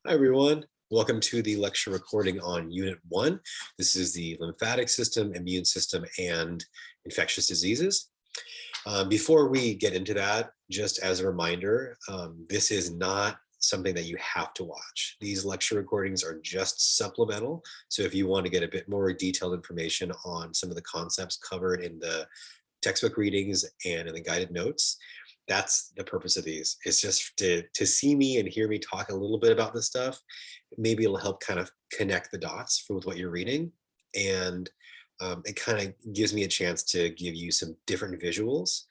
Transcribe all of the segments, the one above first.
Hi, everyone. Welcome to the lecture recording on Unit 1. This is the lymphatic system, immune system, and infectious diseases. Before we get into that, just as a reminder, this is not something that you have to watch. These lecture recordings are just supplemental. So if you want to get a bit more detailed information on some of the concepts covered in the textbook readings and in the guided notes, that's the purpose of these. It's just to see me and hear me talk a little bit about this stuff. Maybe it'll help kind of connect the dots with what you're reading. And it kind of gives me a chance to give you some different visuals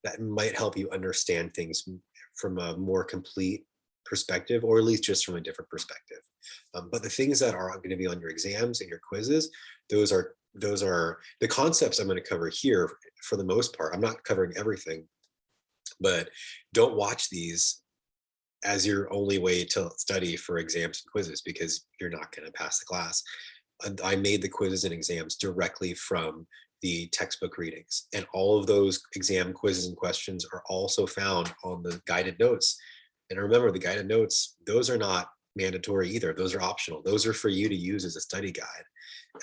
that might help you understand things from a more complete perspective, or at least just from a different perspective. But the things that are going to be on your exams and your quizzes, those are the concepts I'm going to cover here for the most part. I'm not covering everything, but don't watch these as your only way to study for exams and quizzes, because you're not going to pass the class. And I made the quizzes and exams directly from the textbook readings, and all of those exam quizzes and questions are also found on the guided notes. And remember, the guided notes, those are not mandatory either. Those are optional. Those are for you to use as a study guide.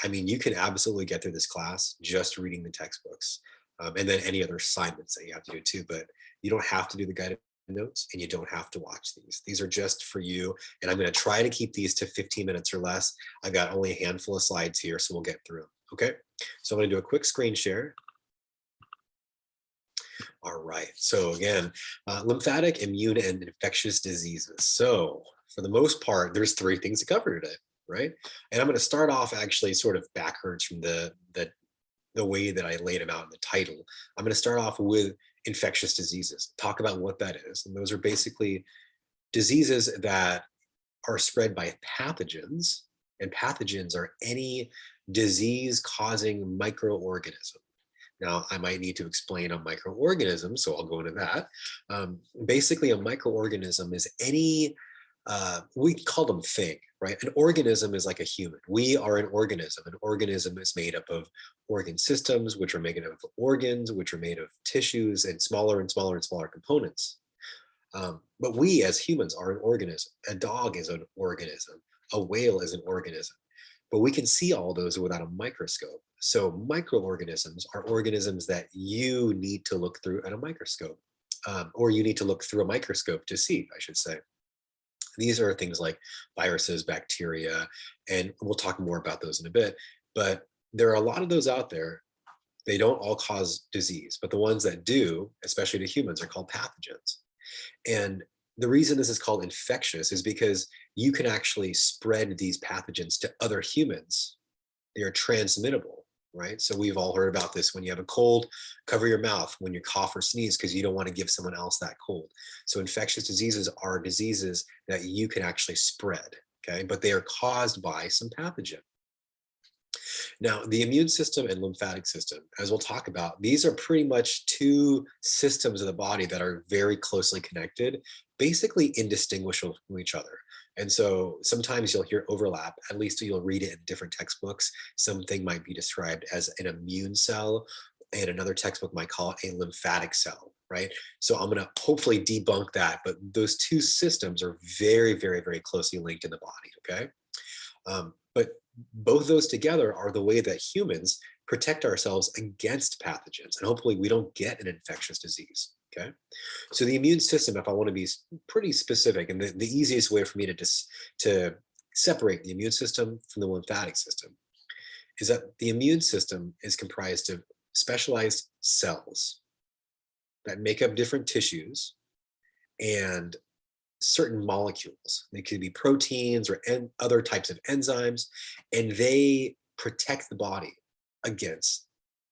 I mean, you can absolutely get through this class just reading the textbooks, and then any other assignments that you have to do too. But you don't have to do the guided notes, and you don't have to watch these. These are just for you. And I'm going to try to keep these to 15 minutes or less. I've got only a handful of slides here, so we'll get through them. Okay. So I'm going to do a quick screen share. All right. So again, lymphatic, immune, and infectious diseases. So for the most part, there's three things to cover today, right? And I'm going to start off actually sort of backwards from the way that I laid them out in the title. I'm going to start off with infectious diseases, talk about what that is. And those are basically diseases that are spread by pathogens, and pathogens are any disease causing microorganism. Now, I might need to explain a microorganism, so I'll go into that. Basically, a microorganism is any, we call them thing, right? An organism is like a human. We are an organism. An organism is made up of organ systems, which are made up of organs, which are made of tissues and smaller and smaller and smaller components. But we as humans are an organism. A dog is an organism. A whale is an organism. But we can see all those without a microscope. So microorganisms are organisms that you need to look through at a microscope, or you need to look through a microscope to see, I should say. These are things like viruses, bacteria, and we'll talk more about those in a bit. But there are a lot of those out there. They don't all cause disease, but the ones that do, especially to humans, are called pathogens. And the reason this is called infectious is because you can actually spread these pathogens to other humans. They are transmittable, right? So we've all heard about this. When you have a cold, cover your mouth when you cough or sneeze, because you don't want to give someone else that cold. So infectious diseases are diseases that you can actually spread, okay? But they are caused by some pathogen. Now, the immune system and lymphatic system, as we'll talk about, these are pretty much two systems of the body that are very closely connected, basically indistinguishable from each other. And so sometimes you'll hear overlap, at least you'll read it in different textbooks. Something might be described as an immune cell, and another textbook might call it a lymphatic cell, right? So I'm going to hopefully debunk that, but those two systems are very, very, very closely linked in the body, okay? But both of those together are the way that humans protect ourselves against pathogens. And hopefully we don't get an infectious disease. Okay. So the immune system, if I want to be pretty specific, and the easiest way for me to separate the immune system from the lymphatic system is that the immune system is comprised of specialized cells that make up different tissues and certain molecules. They could be proteins or other types of enzymes, and they protect the body against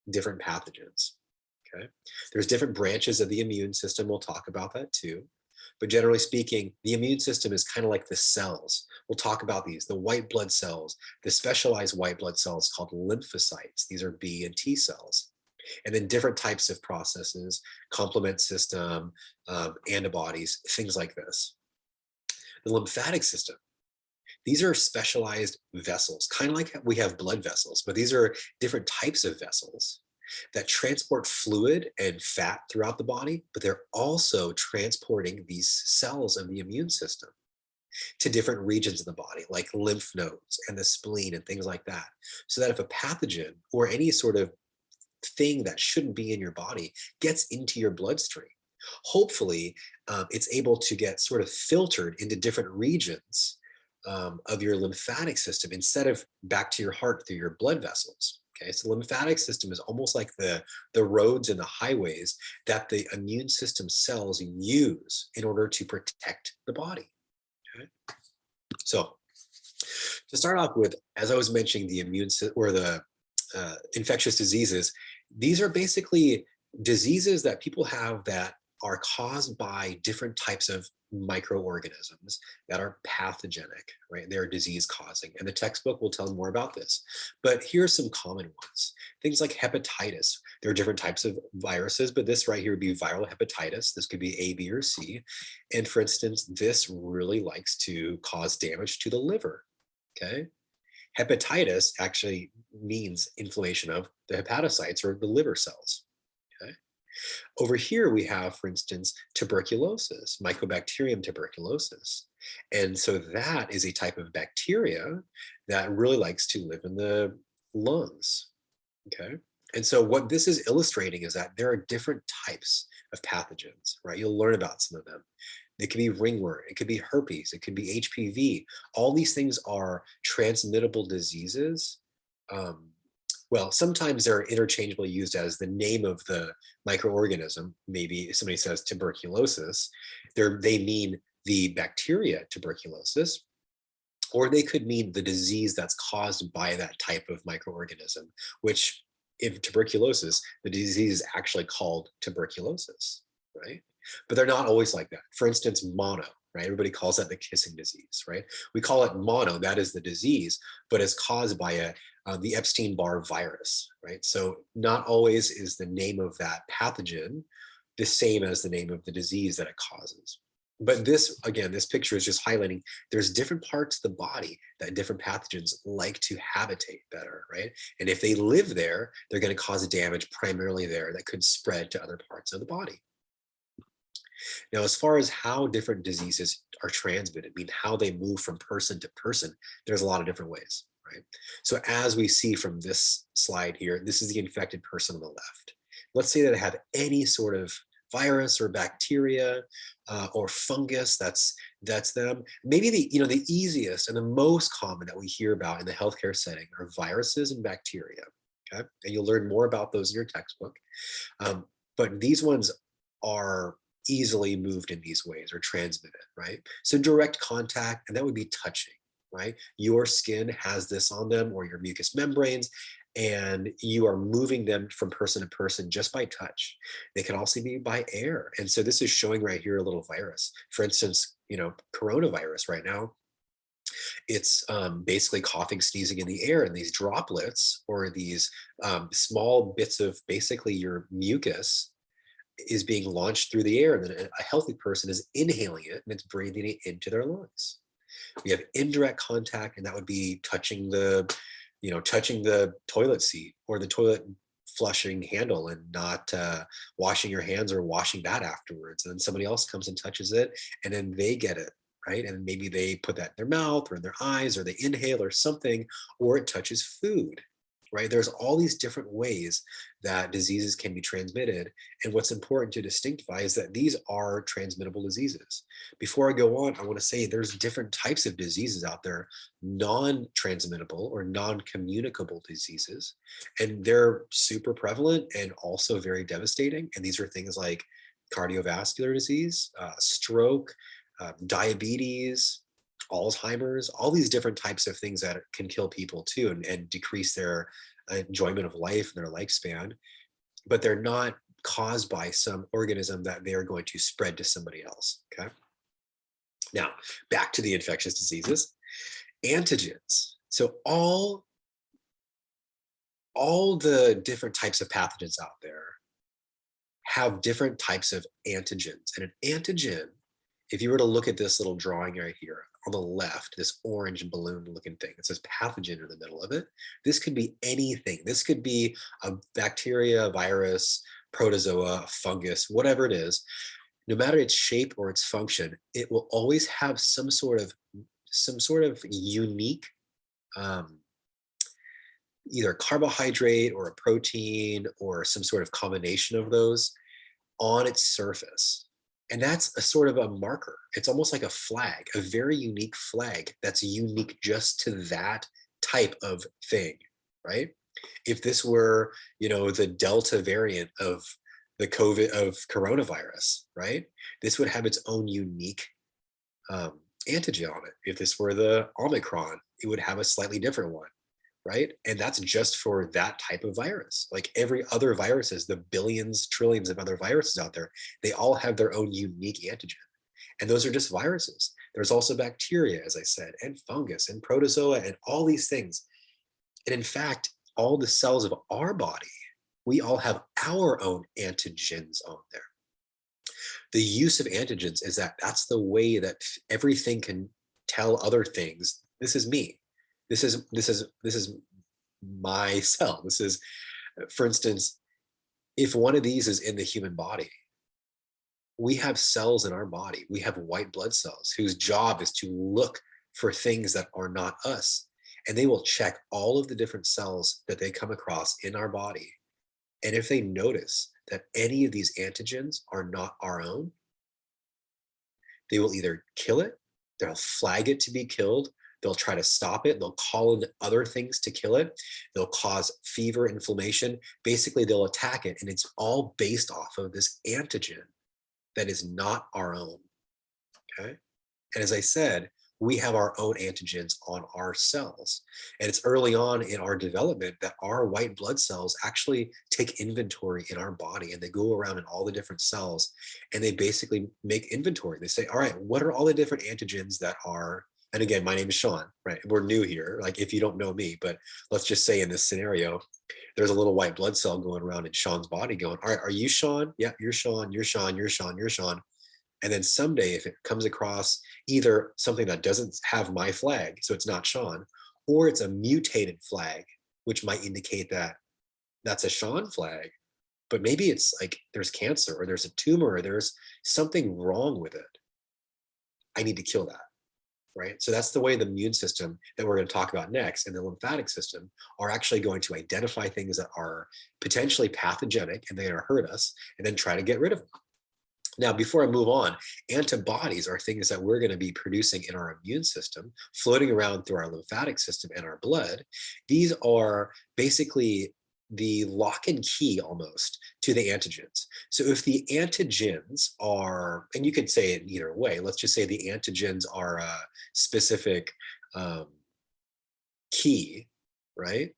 different pathogens. Okay. There's different branches of the immune system. We'll talk about that too. But generally speaking, the immune system is kind of like the cells. We'll talk about these, the white blood cells, the specialized white blood cells called lymphocytes. These are B and T cells. And then different types of processes, complement system, antibodies, things like this. The lymphatic system, these are specialized vessels, kind of like we have blood vessels, but these are different types of vessels that transport fluid and fat throughout the body, but they're also transporting these cells of the immune system. to different regions of the body, like lymph nodes and the spleen and things like that. So that if a pathogen or any sort of thing that shouldn't be in your body gets into your bloodstream, hopefully it's able to get sort of filtered into different regions of your lymphatic system instead of back to your heart through your blood vessels. Okay, so the lymphatic system is almost like the roads and the highways that the immune system cells use in order to protect the body. Okay, so to start off with, as I was mentioning, the immune or the infectious diseases, these are basically diseases that people have that are caused by different types of microorganisms that are pathogenic, right? They're disease causing. And the textbook will tell more about this. But here are some common ones. Things like hepatitis. There are different types of viruses, but this right here would be viral hepatitis. This could be A, B, or C. And for instance, this really likes to cause damage to the liver, okay? Hepatitis actually means inflammation of the hepatocytes or the liver cells. Okay. Over here we have, for instance, tuberculosis, Mycobacterium tuberculosis. And so that is a type of bacteria that really likes to live in the lungs. Okay. And so what this is illustrating is that there are different types of pathogens, right? You'll learn about some of them. It could be ringworm, it could be herpes, it could be HPV. All these things are transmittable diseases. Well, sometimes they're interchangeably used as the name of the microorganism. Maybe if somebody says tuberculosis, they mean the bacteria tuberculosis, or they could mean the disease that's caused by that type of microorganism, which if tuberculosis, the disease is actually called tuberculosis, right? But they're not always like that. For instance, mono, right? Everybody calls that the kissing disease, right? We call it mono, that is the disease, but it's caused by the Epstein-Barr virus, right? So not always is the name of that pathogen the same as the name of the disease that it causes. But this, again, this picture is just highlighting there's different parts of the body that different pathogens like to habitate better, right? And if they live there, they're going to cause damage primarily there that could spread to other parts of the body. Now, as far as how different diseases are transmitted, I mean, how they move from person to person, there's a lot of different ways, right? So as we see from this slide here, this is the infected person on the left. Let's say that they have any sort of virus or bacteria or fungus that's them. Maybe the easiest and the most common that we hear about in the healthcare setting are viruses and bacteria. Okay, and you'll learn more about those in your textbook. But these ones are easily moved in these ways or transmitted, right? So direct contact, and that would be touching, right? Your skin has this on them or your mucous membranes, and you are moving them from person to person just by touch. They can also be by air. And so this is showing right here a little virus. For instance, coronavirus right now, it's basically coughing, sneezing in the air, and these droplets or these small bits of basically your mucus is being launched through the air, and then a healthy person is inhaling it and it's breathing it into their lungs. We have indirect contact, and that would be touching the toilet seat or the toilet flushing handle and not washing your hands or washing that afterwards. And then somebody else comes and touches it, and then they get it, right? And maybe they put that in their mouth or in their eyes, or they inhale or something, or it touches food, right? There's all these different ways that diseases can be transmitted. And what's important to distinctify is that these are transmittable diseases. Before I go on, I want to say there's different types of diseases out there, non-transmittable or non-communicable diseases. And they're super prevalent and also very devastating. And these are things like cardiovascular disease, stroke, diabetes, Alzheimer's, all these different types of things that can kill people too, and decrease their enjoyment of life and their lifespan, but they're not caused by some organism that they're going to spread to somebody else, okay? Now, back to the infectious diseases. Antigens. So all the different types of pathogens out there have different types of antigens. And an antigen, if you were to look at this little drawing right here on the left, this orange balloon looking thing, it says pathogen in the middle of it. This could be anything. This could be a bacteria, a virus, protozoa, a fungus, whatever it is. No matter its shape or its function, it will always have some sort of some sort of unique either carbohydrate or a protein or some sort of combination of those on its surface. And that's a sort of a marker. It's almost like a flag, a very unique flag that's unique just to that type of thing, right? If this were, the Delta variant of the coronavirus, right? This would have its own unique antigen on it. If this were the Omicron, it would have a slightly different one, right? And that's just for that type of virus. Like every other viruses, the billions, trillions of other viruses out there, they all have their own unique antigen. And those are just viruses. There's also bacteria, as I said, and fungus and protozoa and all these things. And in fact, all the cells of our body, we all have our own antigens on there. The use of antigens is that's the way that everything can tell other things, this is me. This is my cell. This is, for instance, if one of these is in the human body, we have cells in our body. We have white blood cells whose job is to look for things that are not us. And they will check all of the different cells that they come across in our body. And if they notice that any of these antigens are not our own, they will either kill it, they'll flag it to be killed, they'll try to stop it, they'll call in other things to kill it, they'll cause fever, inflammation. Basically, they'll attack it. And it's all based off of this antigen that is not our own, okay? And as I said, we have our own antigens on our cells. And it's early on in our development that our white blood cells actually take inventory in our body, and they go around in all the different cells and they basically make inventory. They say, all right, what are all the different antigens that are, and again, my name is Sean, right? We're new here, like if you don't know me, but let's just say in this scenario, there's a little white blood cell going around in Sean's body going, all right, are you Sean? Yeah, you're Sean, you're Sean, you're Sean, you're Sean. And then someday, if it comes across either something that doesn't have my flag, so it's not Sean, or it's a mutated flag, which might indicate that that's a Sean flag, but maybe it's like there's cancer or there's a tumor or there's something wrong with it. I need to kill that, right? So that's the way the immune system that we're going to talk about next and the lymphatic system are actually going to identify things that are potentially pathogenic and they're going to hurt us and then try to get rid of them. Now, before I move on, antibodies are things that we're going to be producing in our immune system, floating around through our lymphatic system and our blood. These are basically the lock and key almost to the antigens. So if the antigens are, and you could say it either way, let's just say the antigens are a specific key, right?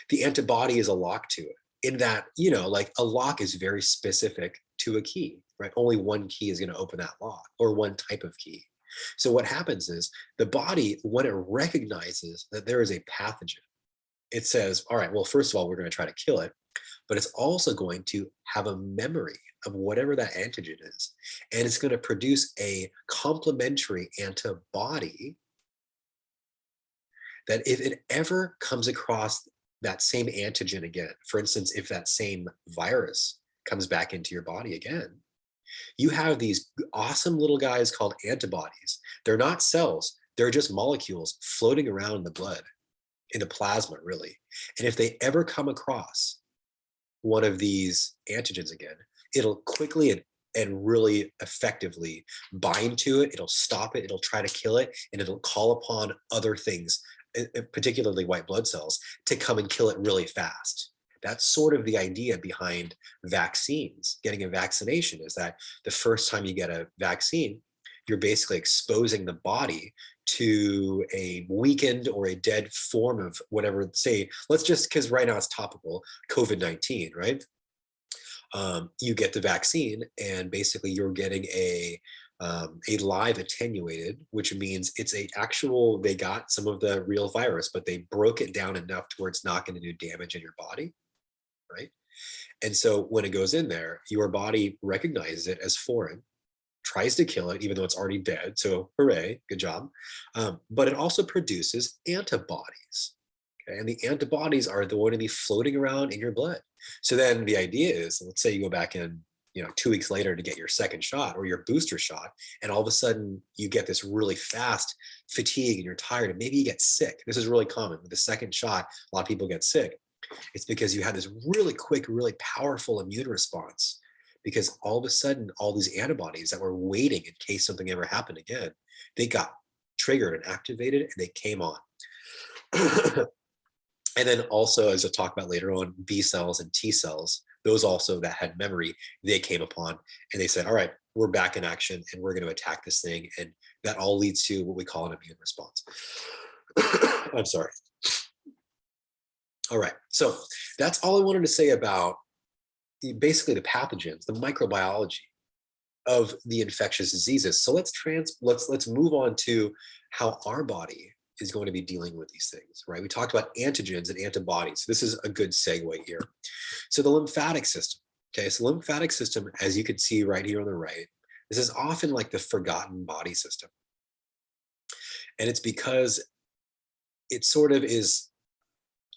The antibody is a lock to it. In that, like a lock is very specific to a key, right? Only one key is going to open that lock, or one type of key. So what happens is the body, when it recognizes that there is a pathogen, it says, all right, well, first of all, we're going to try to kill it, but it's also going to have a memory of whatever that antigen is. And it's going to produce a complementary antibody that if it ever comes across that same antigen again, for instance, if that same virus comes back into your body again, you have these awesome little guys called antibodies. They're not cells, they're just molecules floating around in the blood, in the plasma, really. And if they ever come across one of these antigens again, it'll quickly and really effectively bind to it. It'll stop it, it'll try to kill it, and it'll call upon other things, particularly white blood cells, to come and kill it really fast. That's sort of the idea behind vaccines. Getting a vaccination is that the first time you get a vaccine, you're basically exposing the body to a weakened or a dead form of whatever, say, let's just, because right now it's topical, COVID-19, right? You get the vaccine and basically you're getting a live attenuated, which means it's they got some of the real virus, but they broke it down enough to where it's not going to do damage in your body, right? And so when it goes in there, your body recognizes it as foreign, tries to kill it, even though it's already dead. So hooray, good job. But it also produces antibodies. Okay? And the antibodies are going to be floating around in your blood. So then the idea is, let's say you go back in 2 weeks later to get your second shot or your booster shot, and all of a sudden you get this really fast fatigue and you're tired and maybe you get sick. This is really common with the second shot. A lot of people get sick. It's because you had this really quick, really powerful immune response, because all of a sudden all these antibodies that were waiting in case something ever happened again, they got triggered and activated and they came on. And then also, as I'll talk about later on, B cells and T cells, those also that had memory, they came upon and they said, all right, we're back in action and we're going to attack this thing. And that all leads to what we call an immune response. I'm sorry. All right, so that's all I wanted to say about basically the pathogens, the microbiology of the infectious diseases. So let's move on to how our body is going to be dealing with these things, right? We talked about antigens and antibodies. This is a good segue here. So the lymphatic system, okay? So lymphatic system, as you can see right here on the right, this is often like the forgotten body system. And it's because it sort of is,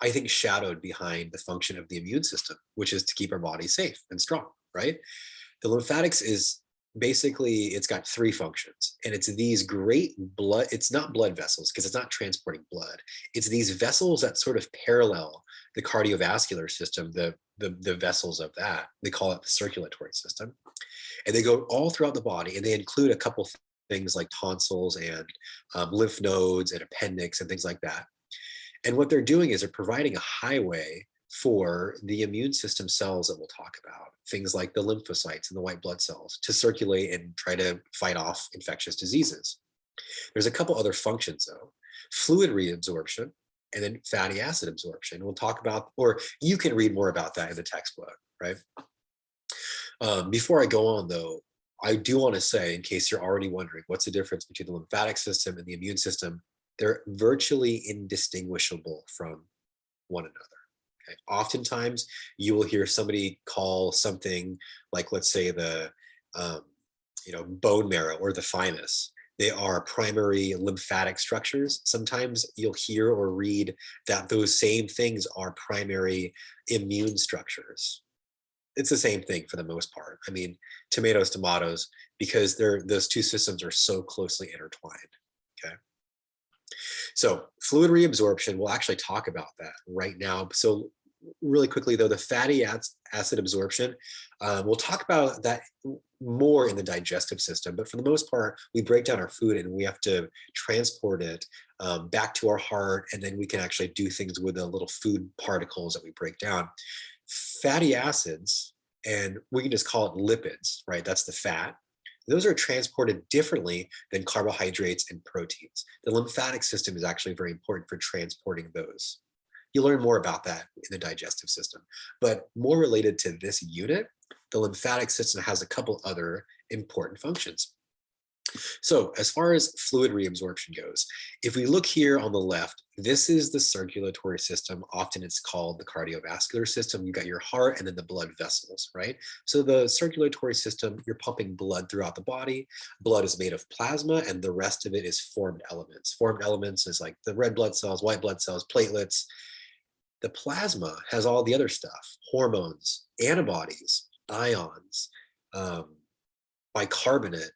I think, shadowed behind the function of the immune system, which is to keep our body safe and strong, right? The lymphatics is basically, it's got three functions, and it's these great blood, it's not blood vessels because it's not transporting blood. It's these vessels that sort of parallel the cardiovascular system, the vessels of that. They call it the circulatory system. And they go all throughout the body, and they include a couple things like tonsils and lymph nodes and appendix and things like that. And what they're doing is they're providing a highway for the immune system cells that we'll talk about, things like the lymphocytes and the white blood cells, to circulate and try to fight off infectious diseases. There's a couple other functions though: fluid reabsorption and then fatty acid absorption. We'll talk about, or you can read more about that in the textbook, right? Before I go on though, I do want to say, in case you're already wondering, what's the difference between the lymphatic system and the immune system? They're virtually indistinguishable from one another. Okay. Oftentimes, you will hear somebody call something like, let's say, the bone marrow or the thymus. They are primary lymphatic structures. Sometimes you'll hear or read that those same things are primary immune structures. It's the same thing for the most part. I mean, tomatoes, because those two systems are so closely intertwined. Okay. So fluid reabsorption, we'll actually talk about that right now. So really quickly though, the fatty acid absorption, we'll talk about that more in the digestive system, but for the most part, we break down our food and we have to transport it back to our heart, and then we can actually do things with the little food particles that we break down. Fatty acids, and we can just call it lipids, right? That's the fat. Those are transported differently than carbohydrates and proteins. The lymphatic system is actually very important for transporting those. You'll learn more about that in the digestive system. But more related to this unit, the lymphatic system has a couple other important functions. So as far as fluid reabsorption goes, if we look here on the left, this is the circulatory system. Often it's called the cardiovascular system. You've got your heart and then the blood vessels, right? So the circulatory system, you're pumping blood throughout the body. Blood is made of plasma, and the rest of it is formed elements. Formed elements is like the red blood cells, white blood cells, platelets. The plasma has all the other stuff: hormones, antibodies, ions, bicarbonate,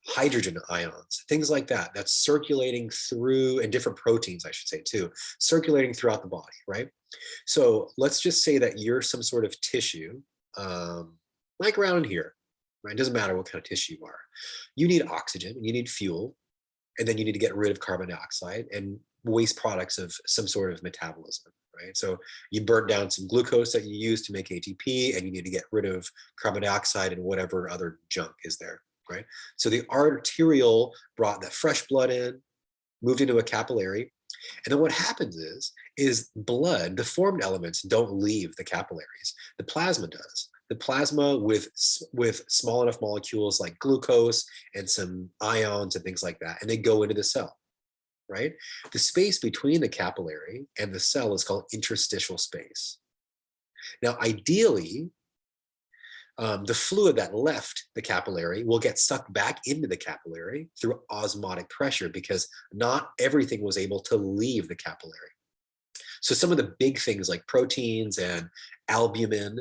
hydrogen ions, things like that, that's circulating through, and different proteins, I should say too, circulating throughout the body, right? So let's just say that you're some sort of tissue, like around here, right? It doesn't matter what kind of tissue you are. You need oxygen, and you need fuel, and then you need to get rid of carbon dioxide and waste products of some sort of metabolism, right? So you burnt down some glucose that you use to make ATP, and you need to get rid of carbon dioxide and whatever other junk is there, right? So the arterial brought the fresh blood in, moved into a capillary, and then what happens is blood, the formed elements, don't leave the capillaries. The plasma does. The plasma with small enough molecules like glucose and some ions and things like that, and they go into the cell, right? The space between the capillary and the cell is called interstitial space. Now, ideally, the fluid that left the capillary will get sucked back into the capillary through osmotic pressure, because not everything was able to leave the capillary. So some of the big things like proteins and albumin,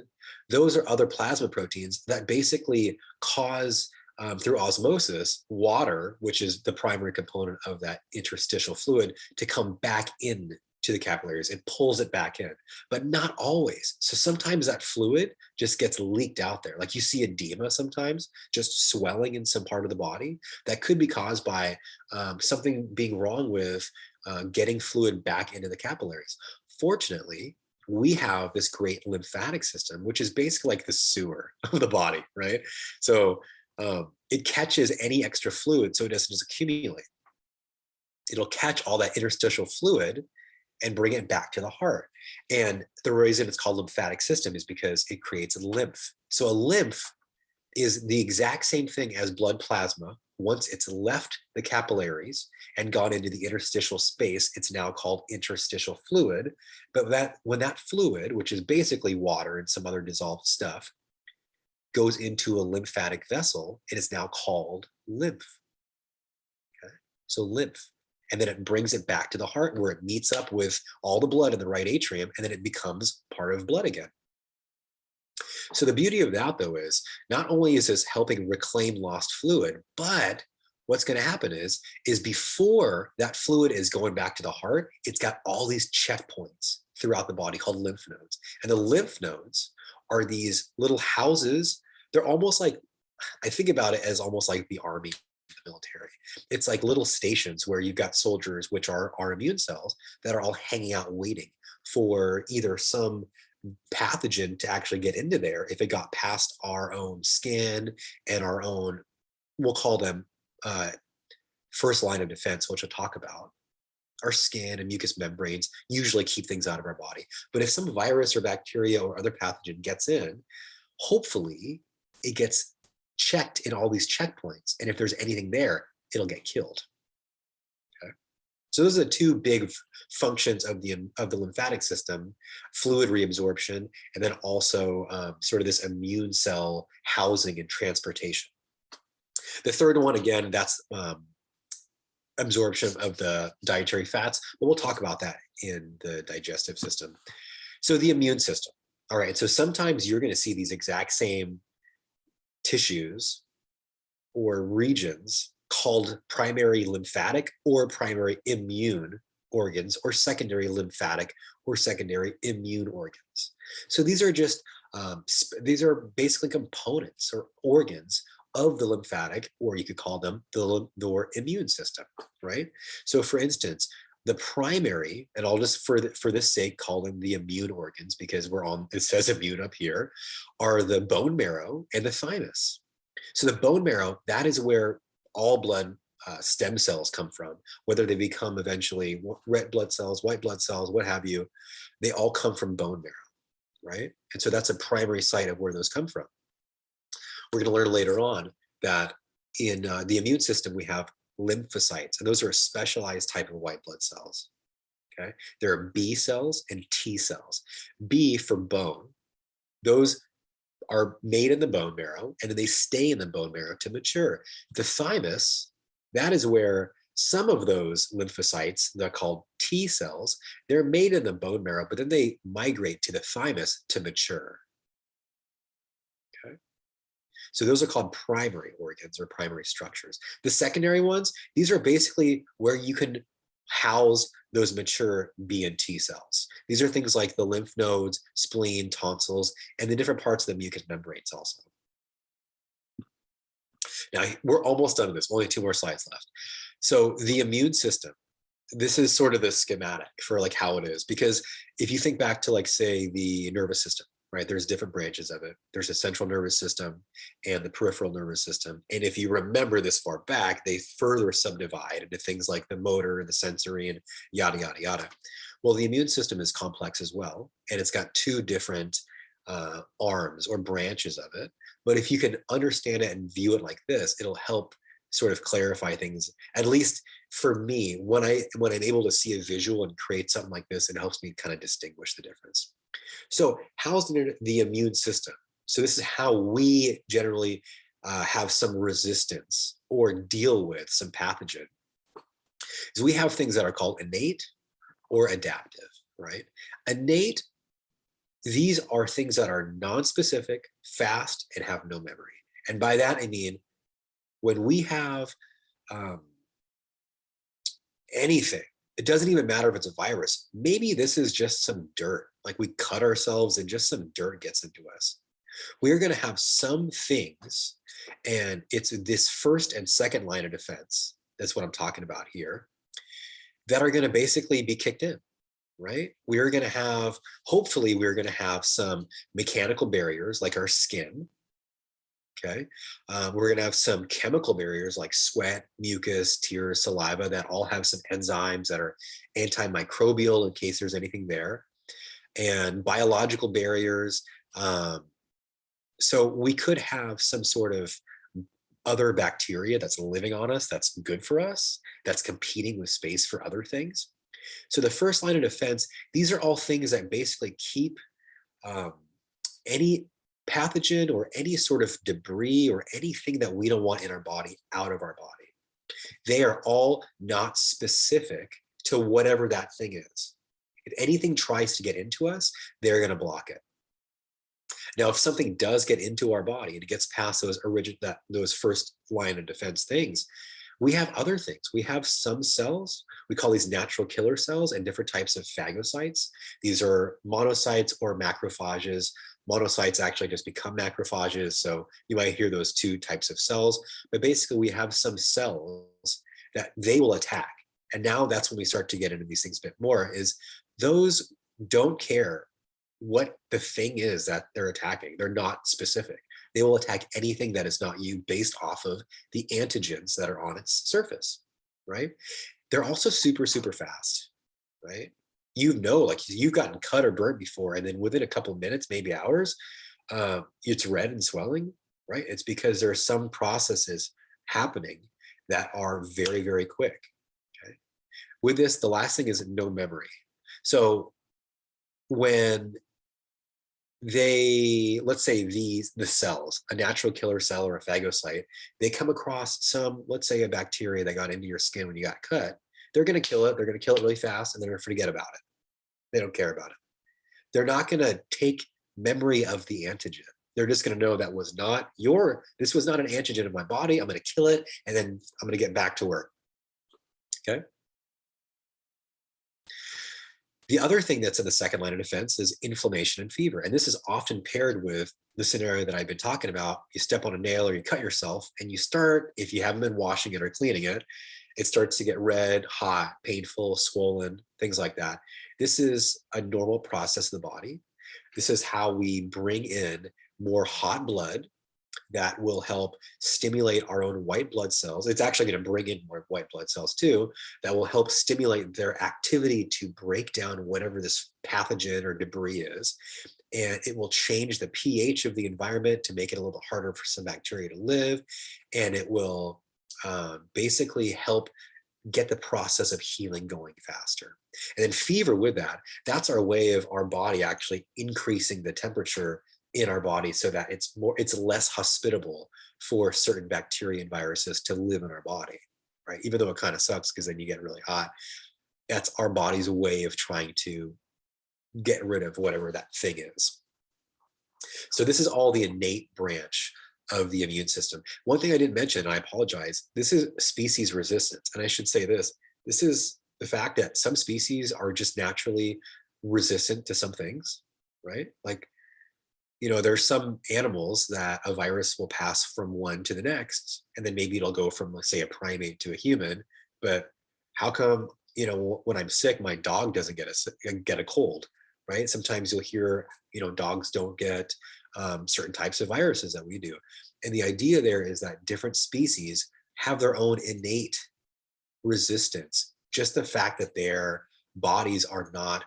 Those are other plasma proteins that basically cause, through osmosis, water, which is the primary component of that interstitial fluid, to come back in to the capillaries. It pulls it back in, but not always. So sometimes that fluid just gets leaked out there. Like you see edema sometimes, just swelling in some part of the body. That could be caused by something being wrong with getting fluid back into the capillaries. Fortunately, we have this great lymphatic system, which is basically like the sewer of the body, right? So it catches any extra fluid so it doesn't just accumulate. It'll catch all that interstitial fluid and bring it back to the heart. And the reason it's called lymphatic system is because it creates lymph. So a lymph is the exact same thing as blood plasma. Once it's left the capillaries and gone into the interstitial space, it's now called interstitial fluid. But when that fluid, which is basically water and some other dissolved stuff, goes into a lymphatic vessel, it is now called lymph. Okay? So lymph. And then it brings it back to the heart where it meets up with all the blood in the right atrium, and then it becomes part of blood again. So the beauty of that, though, is not only is this helping reclaim lost fluid, but what's going to happen is before that fluid is going back to the heart, it's got all these checkpoints throughout the body called lymph nodes. And the lymph nodes are these little houses. They're almost like, I think about it as almost like the army, the military. It's like little stations where you've got soldiers, which are our immune cells, that are all hanging out waiting for either some pathogen to actually get into there. If it got past our own skin and our own, we'll call them first line of defense, which we'll talk about. Our skin and mucous membranes usually keep things out of our body. But if some virus or bacteria or other pathogen gets in, hopefully it gets checked in all these checkpoints. And if there's anything there, it'll get killed. Okay. So those are the two big functions of the lymphatic system: fluid reabsorption, and then also sort of this immune cell housing and transportation. The third one, again, that's absorption of the dietary fats, but we'll talk about that in the digestive system. So the immune system. All right, so sometimes you're going to see these exact same tissues or regions called primary lymphatic or primary immune organs, or secondary lymphatic or secondary immune organs. So these are just, these are basically components or organs of the lymphatic, or you could call them the immune system, right? So for instance, the primary, and I'll just for this sake call them the immune organs because it says immune up here, are the bone marrow and the thymus. So the bone marrow, that is where all blood stem cells come from, whether they become eventually red blood cells, white blood cells, what have you, they all come from bone marrow, right? And so that's a primary site of where those come from. We're going to learn later on that in the immune system, we have lymphocytes, and those are a specialized type of white blood cells. Okay, there are B cells and T cells. B for bone, those are made in the bone marrow, and then they stay in the bone marrow to mature. The thymus, that is where some of those lymphocytes, they're called T cells, they're made in the bone marrow, but then they migrate to the thymus to mature. Okay. So those are called primary organs or primary structures. The secondary ones, these are basically where you can house those mature B and T cells. These are things like the lymph nodes, spleen, tonsils, and the different parts of the mucous membranes also. Now, we're almost done with this, only 2 more slides left. So the immune system, this is sort of the schematic for like how it is, because if you think back to like, say, the nervous system, right? There's different branches of it. There's a central nervous system and the peripheral nervous system. And if you remember this far back, they further subdivide into things like the motor and the sensory and yada, yada, yada. Well, the immune system is complex as well. And it's got 2 different arms or branches of it. But if you can understand it and view it like this, it'll help sort of clarify things. At least for me, when I'm able to see a visual and create something like this, it helps me kind of distinguish the difference. So how's the immune system? So this is how we generally have some resistance or deal with some pathogen. So we have things that are called innate or adaptive, right? Innate These are things that are non-specific, fast, and have no memory. And by that, I mean, when we have anything, it doesn't even matter if it's a virus. Maybe this is just some dirt, like we cut ourselves and just some dirt gets into us. We're going to have some things, and it's this first and second line of defense. That's what I'm talking about here, that are going to basically be kicked in, right? We're going to have, hopefully, we're going to have some mechanical barriers like our skin. Okay. We're going to have some chemical barriers like sweat, mucus, tears, saliva that all have some enzymes that are antimicrobial in case there's anything there, and biological barriers. So we could have some sort of other bacteria that's living on us that's good for us, that's competing with space for other things. So the first line of defense, these are all things that basically keep any pathogen or any sort of debris or anything that we don't want in our body out of our body. They are all not specific to whatever that thing is. If anything tries to get into us, they're going to block it. Now, if something does get into our body and it gets past those first line of defense things, we have other things. We have some cells, we call these natural killer cells, and different types of phagocytes. These are monocytes or macrophages. Monocytes actually just become macrophages, so you might hear those two types of cells. But basically, we have some cells that they will attack. And now that's when we start to get into these things a bit more, is those don't care what the thing is that they're attacking. They're not specific. They will attack anything that is not you based off of the antigens that are on its surface, right? They're also super, super fast, right? Like you've gotten cut or burnt before, and then within a couple of minutes, maybe hours, it's red and swelling, right? It's because there are some processes happening that are very, very quick, okay? With this, the last thing is no memory. So when let's say the cells, a natural killer cell or a phagocyte, they come across some, let's say a bacteria that got into your skin when you got cut, they're going to kill it. They're going to kill it really fast, and they're going to forget about it. They don't care about it. They're not going to take memory of the antigen. They're just going to know this was not an antigen in my body. I'm going to kill it, and then I'm going to get back to work. Okay. The other thing that's in the second line of defense is inflammation and fever. And this is often paired with the scenario that I've been talking about. You step on a nail or you cut yourself, and you start, if you haven't been washing it or cleaning it, it starts to get red, hot, painful, swollen, things like that. This is a normal process of the body. This is how we bring in more hot blood that will help stimulate our own white blood cells. It's actually going to bring in more white blood cells too, that will help stimulate their activity to break down whatever this pathogen or debris is. And it will change the pH of the environment to make it a little bit harder for some bacteria to live. And it will basically help get the process of healing going faster. And then fever with that, that's our way of our body actually increasing the temperature in our body so that it's less hospitable for certain bacteria and viruses to live in our body, right? Even though it kind of sucks because then you get really hot. That's our body's way of trying to get rid of whatever that thing is. So this is all the innate branch of the immune system. One thing I didn't mention, and I apologize, this is species resistance. And I should say this is the fact that some species are just naturally resistant to some things, right? Like, there's some animals that a virus will pass from one to the next, and then maybe it'll go from, let's say, a primate to a human. But how come, when I'm sick, my dog doesn't get a cold, right? Sometimes you'll hear, dogs don't get certain types of viruses that we do. And the idea there is that different species have their own innate resistance. Just the fact that their bodies are not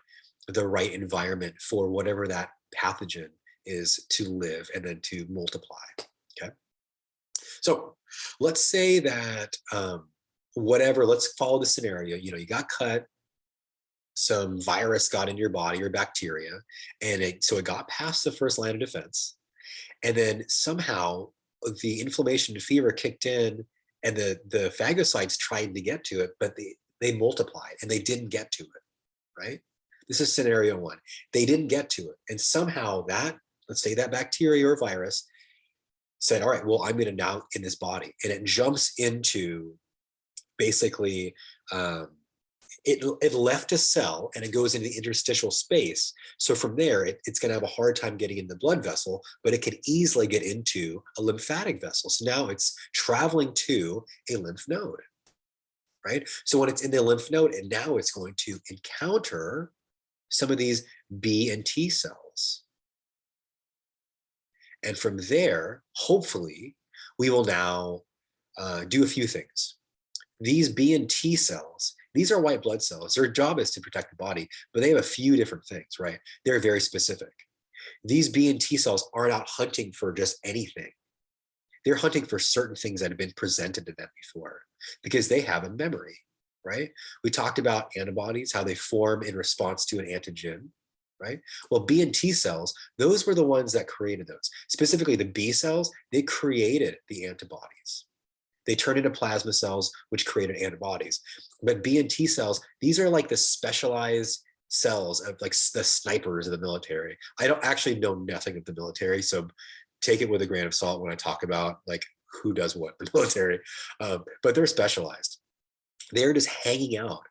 the right environment for whatever that pathogen is to live and then to multiply. Okay. So let's say that let's follow the scenario. You got cut, some virus got into your body or bacteria, and so it got past the first line of defense. And then somehow the inflammation and fever kicked in, and the phagocytes tried to get to it, but they multiplied and they didn't get to it, right? This is scenario one. They didn't get to it. And somehow that, let's say that bacteria or virus said, all right, well, I'm going to now in this body. And it jumps into basically, it left a cell and it goes into the interstitial space. So from there, it's going to have a hard time getting in the blood vessel, but it could easily get into a lymphatic vessel. So now it's traveling to a lymph node, right? So when it's in the lymph node, and now it's going to encounter some of these B and T cells. And from there, hopefully, we will now do a few things. These B and T cells, these are white blood cells. Their job is to protect the body, but they have a few different things, right? They're very specific. These B and T cells aren't out hunting for just anything. They're hunting for certain things that have been presented to them before because they have a memory, right? We talked about antibodies, how they form in response to an antigen, right? Well, B and T cells, those were the ones that created those. Specifically, the B cells, they created the antibodies. They turn into plasma cells, which created antibodies. But B and T cells, these are like the specialized cells of like the snipers of the military. I don't actually know nothing of the military, so take it with a grain of salt when I talk about like who does what in the military, but they're specialized. They're just hanging out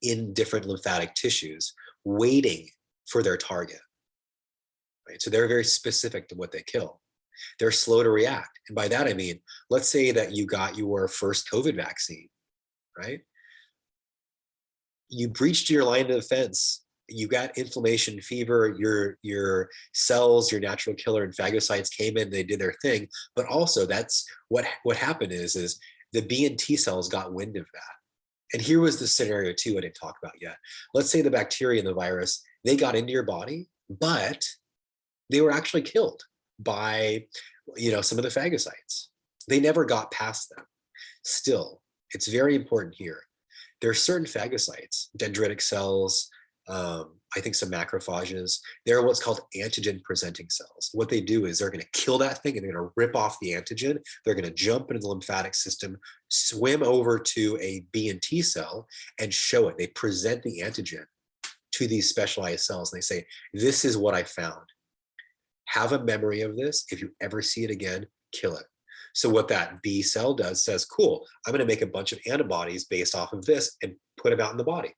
in different lymphatic tissues, waiting for their target, right? So they're very specific to what they kill. They're slow to react. And by that, I mean, let's say that you got your first COVID vaccine, right? You breached your line of defense. You got inflammation, fever, your cells, your natural killer and phagocytes came in, they did their thing. But also that's what happened is the B and T cells got wind of that. And here was the scenario too I didn't talk about yet. Let's say the bacteria and the virus, they got into your body, but they were actually killed by, some of the phagocytes. They never got past them. Still, it's very important here. There are certain phagocytes, dendritic cells, I think some macrophages. They're what's called antigen presenting cells. What they do is they're going to kill that thing and they're going to rip off the antigen. They're going to jump into the lymphatic system, swim over to a B and T cell and show it. They present the antigen to these specialized cells and they say, this is what I found. Have a memory of this. If you ever see it again, kill it. So what that B cell does says, cool, I'm going to make a bunch of antibodies based off of this and put them out in the body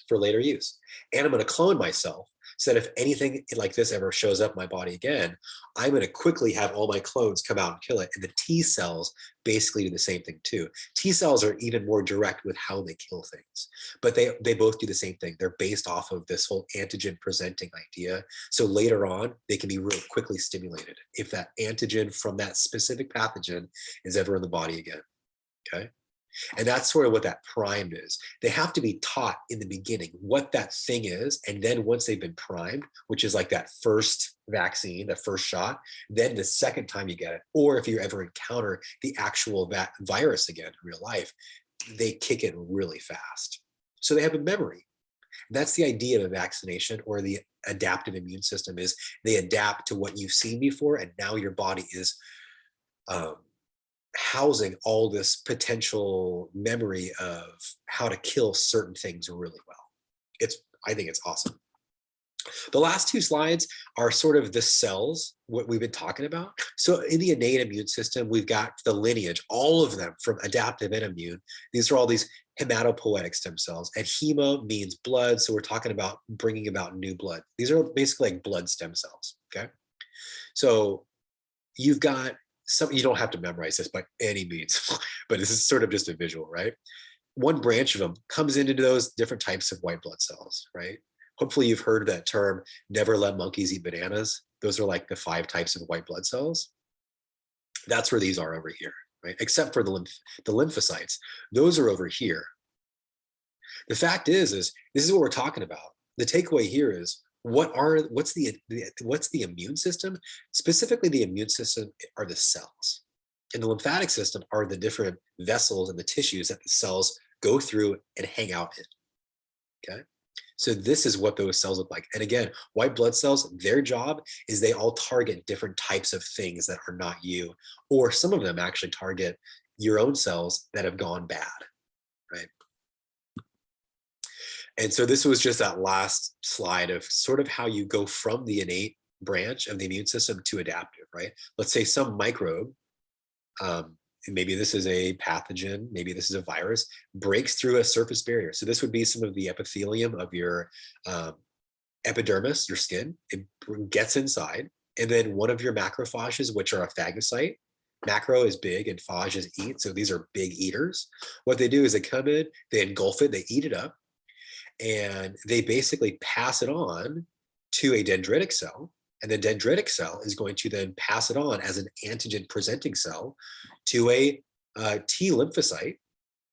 for later use. And I'm going to clone myself so that if anything like this ever shows up in my body again, I'm going to quickly have all my clones come out and kill it. And the T cells basically do the same thing too. T cells are even more direct with how they kill things, but they both do the same thing. They're based off of this whole antigen presenting idea. So later on, they can be real quickly stimulated if that antigen from that specific pathogen is ever in the body again, okay? And that's sort of what that primed is. They have to be taught in the beginning what that thing is. And then once they've been primed, which is like that first vaccine, the first shot, then the second time you get it, or if you ever encounter the actual virus again in real life, they kick it really fast. So they have a memory. That's the idea of a vaccination or the adaptive immune system is they adapt to what you've seen before. And now your body is, housing all this potential memory of how to kill certain things really well. I think it's awesome. The last two slides are sort of the cells, what we've been talking about. So in the innate immune system, we've got the lineage, all of them from adaptive and immune. These are all these hematopoietic stem cells, and hemo means blood. So we're talking about bringing about new blood. These are basically like blood stem cells, okay? So you've got you don't have to memorize this by any means, but this is sort of just a visual, right? One branch of them comes into those different types of white blood cells, right? Hopefully you've heard that term, never let monkeys eat bananas. Those are like the 5 types of white blood cells. That's where these are over here, right? Except for the lymphocytes. Those are over here. The fact is this is what we're talking about. The takeaway here is, what's the immune system? Specifically, the immune system are the cells, and the lymphatic system are the different vessels and the tissues that the cells go through and hang out in. Okay, so this is what those cells look like. And again, white blood cells, their job is they all target different types of things that are not you, or some of them actually target your own cells that have gone bad, right? And so this was just that last slide of sort of how you go from the innate branch of the immune system to adaptive, right? Let's say some microbe, and maybe this is a pathogen, maybe this is a virus, breaks through a surface barrier. So this would be some of the epithelium of your epidermis, your skin. It gets inside, and then one of your macrophages, which are a phagocyte. Macro is big and phage is eat. So these are big eaters. What they do is they come in, they engulf it, they eat it up, and they basically pass it on to a dendritic cell. And the dendritic cell is going to then pass it on as an antigen presenting cell to a T lymphocyte.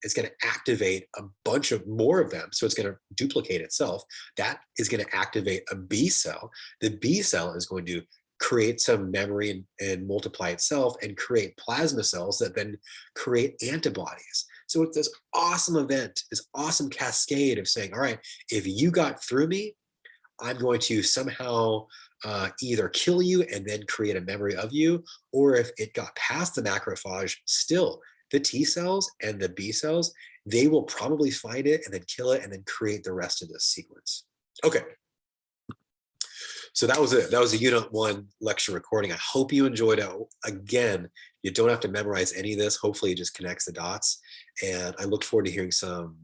It's going to activate a bunch of more of them. So it's going to duplicate itself. That is going to activate a B cell. The B cell is going to create some memory and multiply itself and create plasma cells that then create antibodies. So it's this awesome event, this awesome cascade of saying, all right, if you got through me, I'm going to somehow either kill you and then create a memory of you, or if it got past the macrophage, still the T cells and the B cells, they will probably find it and then kill it and then create the rest of this sequence. Okay. So that was it. That was a Unit 1 lecture recording. I hope you enjoyed it. Again, you don't have to memorize any of this. Hopefully it just connects the dots. And I look forward to hearing some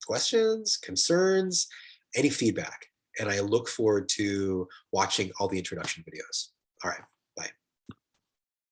questions, concerns, any feedback. And I look forward to watching all the introduction videos. All right.